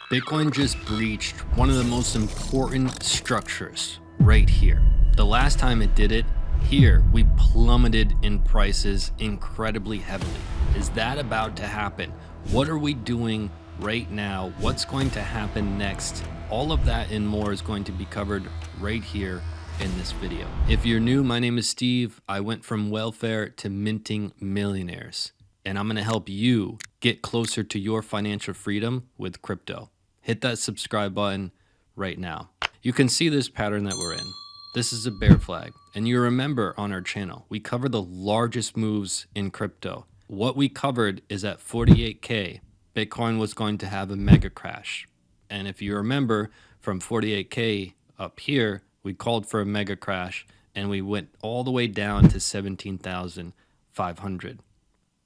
Bitcoin just breached one of the most important structures right here. The last time it did it, here we plummeted in prices incredibly heavily. Is that about to happen? What are we doing right now? What's going to happen next? All of that and more is going to be covered right here in this video. If you're new, my name is Steve. I went from welfare to minting millionaires, and I'm going to help you get closer to your financial freedom with crypto. Hit that subscribe button right now. You can see this pattern that we're in. This is a bear flag. And you remember on our channel, we cover the largest moves in crypto. What we covered is at 48K, Bitcoin was going to have a mega crash. And if you remember from 48K up here, we called for a mega crash and we went all the way down to 17,500.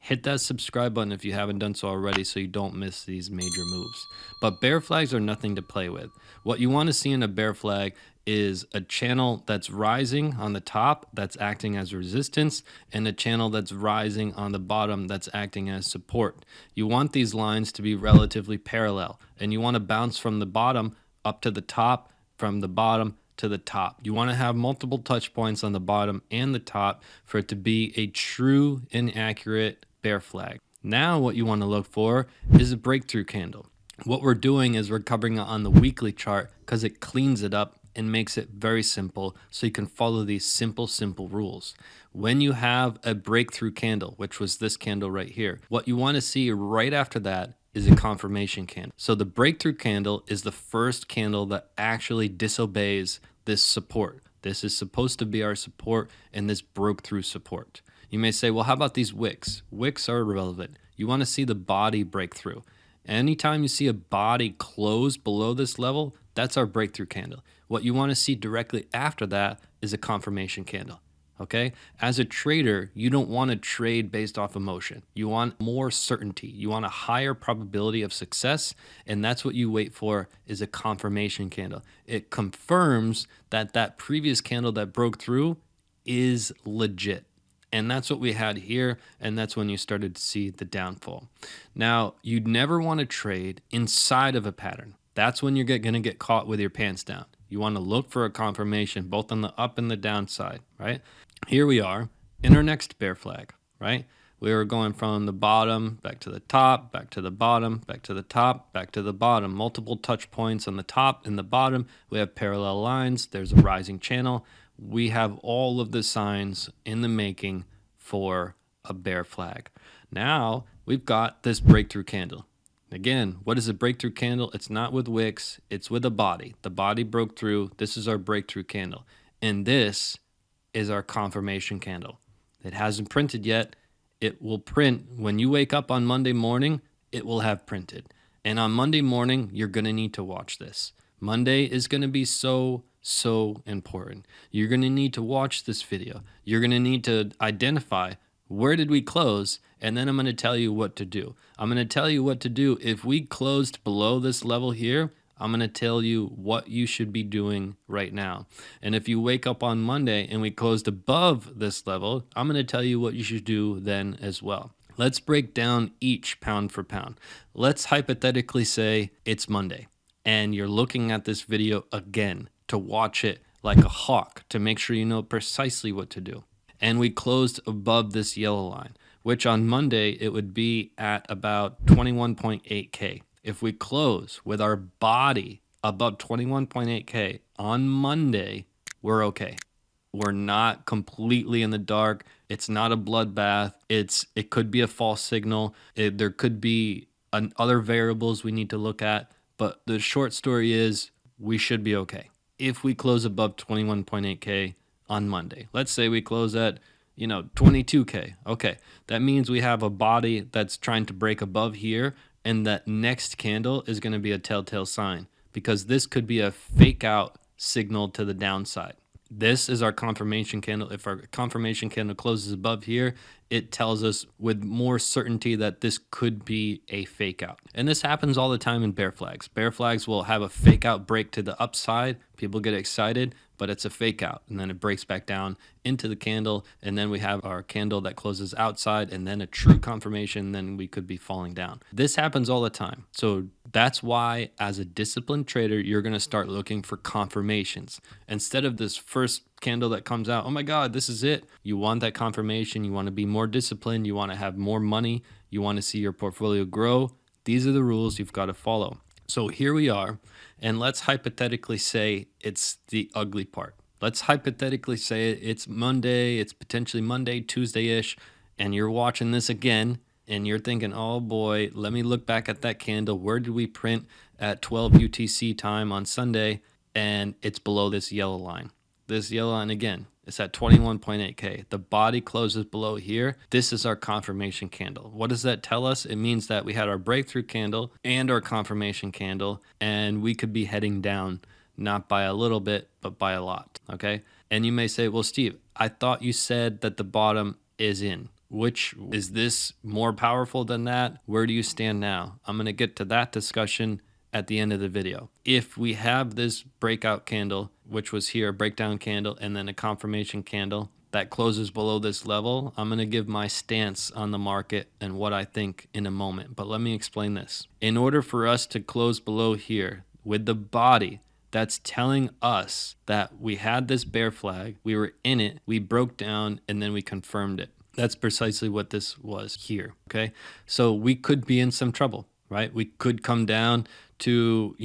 Hit that subscribe button if you haven't done so already so you don't miss these major moves. But bear flags are nothing to play with. What you want to see in a bear flag is a channel that's rising on the top that's acting as resistance and a channel that's rising on the bottom that's acting as support. You want these lines to be relatively parallel, and you want to bounce from the bottom up to the top, from the bottom to the top. You want to have multiple touch points on the bottom and the top for it to be a true and accurate bear flag. Now what you want to look for is a breakthrough candle. What we're doing is we're covering it on the weekly chart because it cleans it up and makes it very simple so you can follow these simple rules. When you have a breakthrough candle, which was this candle right here, what you want to see right after that is a confirmation candle. So the breakthrough candle is the first candle that actually disobeys this support. This is supposed to be our support, and this broke through support. You may say, well, how about these wicks? Wicks are irrelevant. You want to see the body break through. Anytime you see a body close below this level, that's our breakthrough candle. What you want to see directly after that is a confirmation candle. Okay? As a trader, you don't want to trade based off emotion. You want more certainty. You want a higher probability of success, and that's what you wait for is a confirmation candle. It confirms that that previous candle that broke through is legit. And that's what we had here, and that's when you started to see the downfall. Now, you'd never want to trade inside of a pattern. That's when you're going to get caught with your pants down. You want to look for a confirmation both on the up and the down side, right? Here we are in our next bear flag, right? We were going from the bottom back to the top, back to the bottom, back to the top, back to the bottom. Multiple touch points on the top and the bottom. We have parallel lines. There's a rising channel. We have all of the signs in the making for a bear flag. Now we've got this breakthrough candle. Again, what is a breakthrough candle? It's not with wicks, it's with a body. The body broke through. This is our breakthrough candle. And this is our confirmation candle. It hasn't printed yet. It will print when you wake up on Monday morning, it will have printed. And on Monday morning, you're going to need to watch this. Monday is going to be so important. You're going to need to watch this video. You're going to need to identify where did we close, and then I'm going to tell you what to do. I'm going to tell you what to do. If we closed below this level here, I'm going to tell you what you should be doing right now. And if you wake up on Monday and we closed above this level, I'm going to tell you what you should do then as well. Let's break down each pound for pound. Let's hypothetically say it's Monday and you're looking at this video again to watch it like a hawk to make sure you know precisely what to do. And we closed above this yellow line, which on Monday it would be at about 21.8K. If we close with our body above 21.8K on Monday, we're okay. We're not completely in the dark. It's not a bloodbath. It could be a false signal. There could be other variables we need to look at. But the short story is we should be okay. If we close above 21.8K on Monday, let's say we close at 22K. Okay, that means we have a body that's trying to break above here, and that next candle is going to be a telltale sign because this could be a fake out signal to the downside. This is our confirmation candle. If our confirmation candle closes above here, it tells us with more certainty that this could be a fake out. And this happens all the time in bear flags. Bear flags will have a fake out break to the upside. People get excited. but it's a fake out, and then it breaks back down into the candle, and then we have our candle that closes outside, and then a true confirmation, then we could be falling down. This happens all the time. So that's why, as a disciplined trader, you're going to start looking for confirmations instead of this first candle that comes out. Oh my God, this is it. You want that confirmation. You want to be more disciplined. You want to have more money. You want to see your portfolio grow. These are the rules you've got to follow. So here we are, and let's hypothetically say it's the ugly part. Let's hypothetically say it's Monday, it's potentially Monday, Tuesday-ish, and you're watching this again, and you're thinking, oh boy, let me look back at that candle. Where did we print at 12 UTC time on Sunday? And it's below this yellow line. This yellow line again, it's at 21.8K. The body closes below here. This is our confirmation candle. What does that tell us? It means that we had our breakthrough candle and our confirmation candle, and we could be heading down, not by a little bit, but by a lot, okay? And you may say, well, Steve, I thought you said that the bottom is in. Which is this more powerful than that? Where do you stand now? I'm going to get to that discussion at the end of the video. If we have this breakout candle, which was here, a breakdown candle, and then a confirmation candle that closes below this level, I'm going to give my stance on the market and what I think in a moment. But let me explain this. In order for us to close below here with the body, that's telling us that we had this bear flag, we were in it, we broke down, and then we confirmed it. That's precisely what this was here, okay? So we could be in some trouble, right? We could come down to,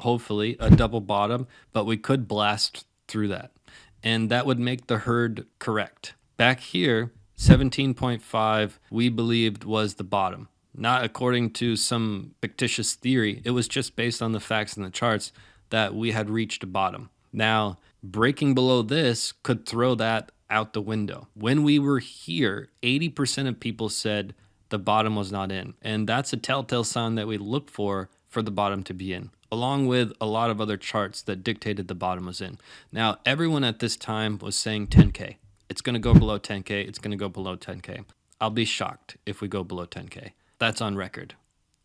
hopefully a double bottom, but we could blast through that. And that would make the herd correct. Back here, 17.5, we believed was the bottom. Not according to some fictitious theory. It was just based on the facts and the charts that we had reached a bottom. Now, breaking below this could throw that out the window. When we were here, 80% of people said the bottom was not in. And that's a telltale sign that we look for the bottom to be in, along with a lot of other charts that dictated the bottom was in. Now, everyone at this time was saying 10K. It's going to go below 10K. It's going to go below 10K. I'll be shocked if we go below 10K. That's on record.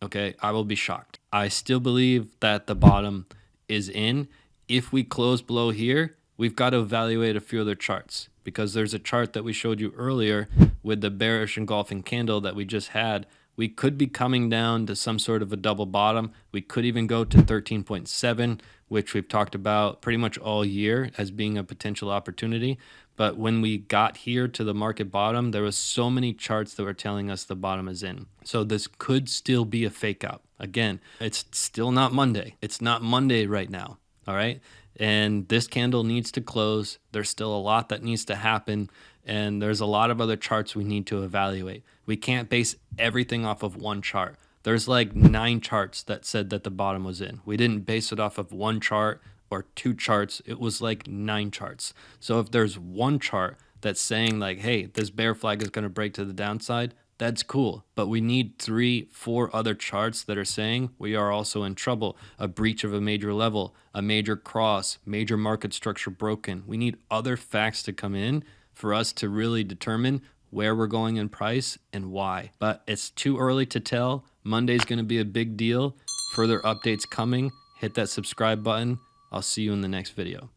Okay, I will be shocked. I still believe that the bottom is in. If we close below here, we've got to evaluate a few other charts, because there's a chart that we showed you earlier with the bearish engulfing candle that we just had. We could be coming down to some sort of a double bottom. We could even go to 13.7, which we've talked about pretty much all year as being a potential opportunity. But when we got here to the market bottom, there was so many charts that were telling us the bottom is in. So this could still be a fake out. Again, it's still not Monday. It's not Monday right now. All right. And this candle needs to close. There's still a lot that needs to happen. And there's a lot of other charts we need to evaluate. We can't base everything off of one chart. There's like 9 charts that said that the bottom was in. We didn't base it off of one chart or 2 charts. It was like 9 charts. So if there's one chart that's saying like, hey, this bear flag is going to break to the downside, that's cool. But we need 3, 4 other charts that are saying we are also in trouble. A breach of a major level, a major cross, major market structure broken. We need other facts to come in for us to really determine where we're going in price and why. But it's too early to tell. Monday's going to be a big deal. Further updates coming. Hit that subscribe button. I'll see you in the next video.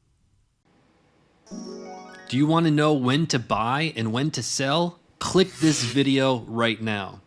Do you want to know when to buy and when to sell? Click this video right now.